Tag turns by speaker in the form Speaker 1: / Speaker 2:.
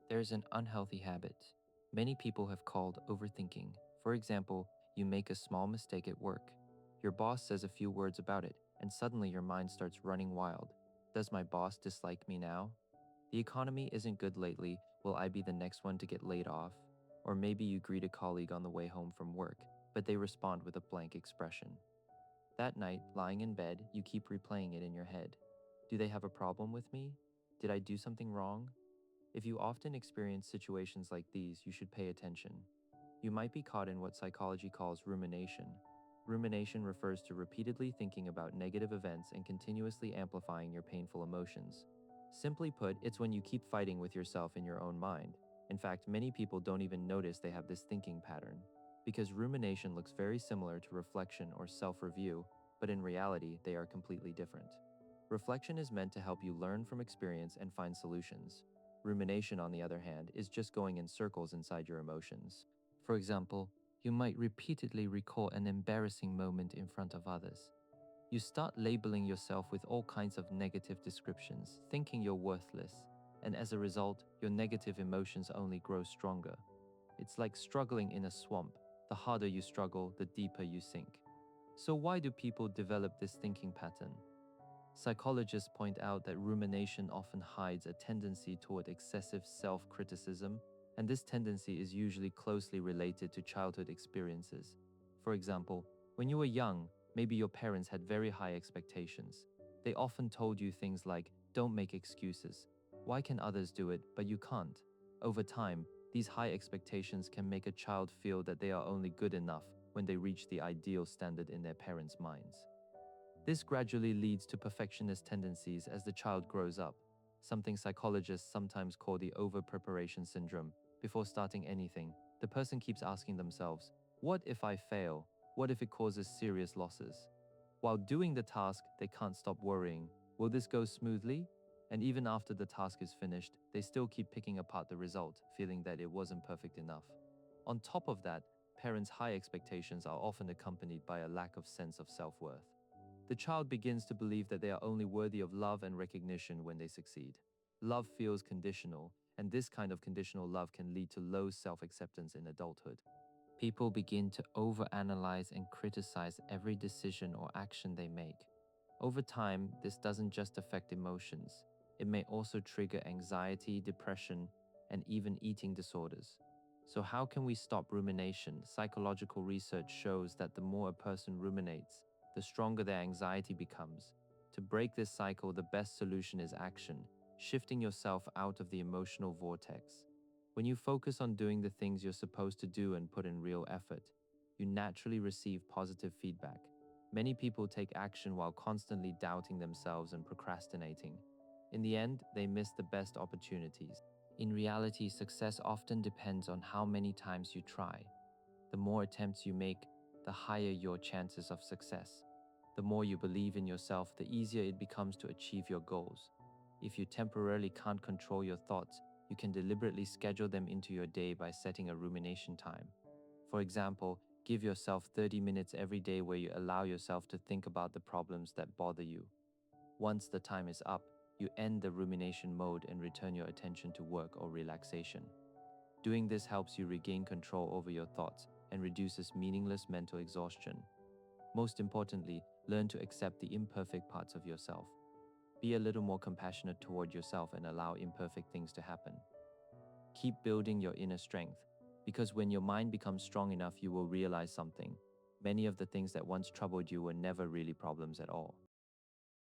Speaker 1: There's an unhealthy habit many people have called overthinking. For example, you make a small mistake at work. Your boss says a few words about it, and suddenly your mind starts running wild. Does my boss dislike me now? The economy isn't good lately. Will I be the next one to get laid off? Or maybe you greet a colleague on the way home from work, but they respond with a blank expression. That night, lying in bed, you keep replaying it in your head. Do they have a problem with me? Did I do something wrong? If you often experience situations like these, you should pay attention. You might be caught in what psychology calls rumination. Rumination refers to repeatedly thinking about negative events and continuously amplifying your painful emotions. Simply put, it's when you keep fighting with yourself in your own mind. In fact, many people don't even notice they have this thinking pattern, because rumination looks very similar to reflection or self-review, but in reality, they are completely different. Reflection is meant to help you learn from experience and find solutions. Rumination, on the other hand, is just going in circles inside your emotions. For example, you might repeatedly recall an embarrassing moment in front of others. You start labeling yourself with all kinds of negative descriptions, thinking you're worthless, and as a result, your negative emotions only grow stronger. It's like struggling in a swamp. The harder you struggle, the deeper you sink. So why do people develop this thinking pattern? Psychologists point out that rumination often hides a tendency toward excessive self-criticism, and this tendency is usually closely related to childhood experiences. For example, when you were young, maybe your parents had very high expectations. They often told you things like, "Don't make excuses. Why can others do it, but you can't?" Over time, these high expectations can make a child feel that they are only good enough when they reach the ideal standard in their parents' minds. This gradually leads to perfectionist tendencies as the child grows up, something psychologists sometimes call the over-preparation syndrome. Before starting anything, the person keeps asking themselves, "What if I fail? What if it causes serious losses?" While doing the task, they can't stop worrying, "Will this go smoothly?" And even after the task is finished, they still keep picking apart the result, feeling that it wasn't perfect enough. On top of that, parents' high expectations are often accompanied by a lack of sense of self-worth. The child begins to believe that they are only worthy of love and recognition when they succeed. Love feels conditional, and this kind of conditional love can lead to low self-acceptance in adulthood. People begin to overanalyze and criticize every decision or action they make. Over time, this doesn't just affect emotions. It may also trigger anxiety, depression, and even eating disorders. So how can we stop rumination? Psychological research shows that the more a person ruminates, the stronger their anxiety becomes. To break this cycle, the best solution is action, shifting yourself out of the emotional vortex. When you focus on doing the things you're supposed to do and put in real effort, you naturally receive positive feedback. Many people take action while constantly doubting themselves and procrastinating. In the end, they miss the best opportunities. In reality, success often depends on how many times you try. The more attempts you make, the higher your chances of success. The more you believe in yourself, the easier it becomes to achieve your goals. If you temporarily can't control your thoughts, you can deliberately schedule them into your day by setting a rumination time. For example, give yourself 30 minutes every day where you allow yourself to think about the problems that bother you. Once the time is up, you end the rumination mode and return your attention to work or relaxation. Doing this helps you regain control over your thoughts and reduces meaningless mental exhaustion. Most importantly, learn to accept the imperfect parts of yourself. Be a little more compassionate toward yourself and allow imperfect things to happen. Keep building your inner strength, because when your mind becomes strong enough, you will realize something. Many of the things that once troubled you were never really problems at all.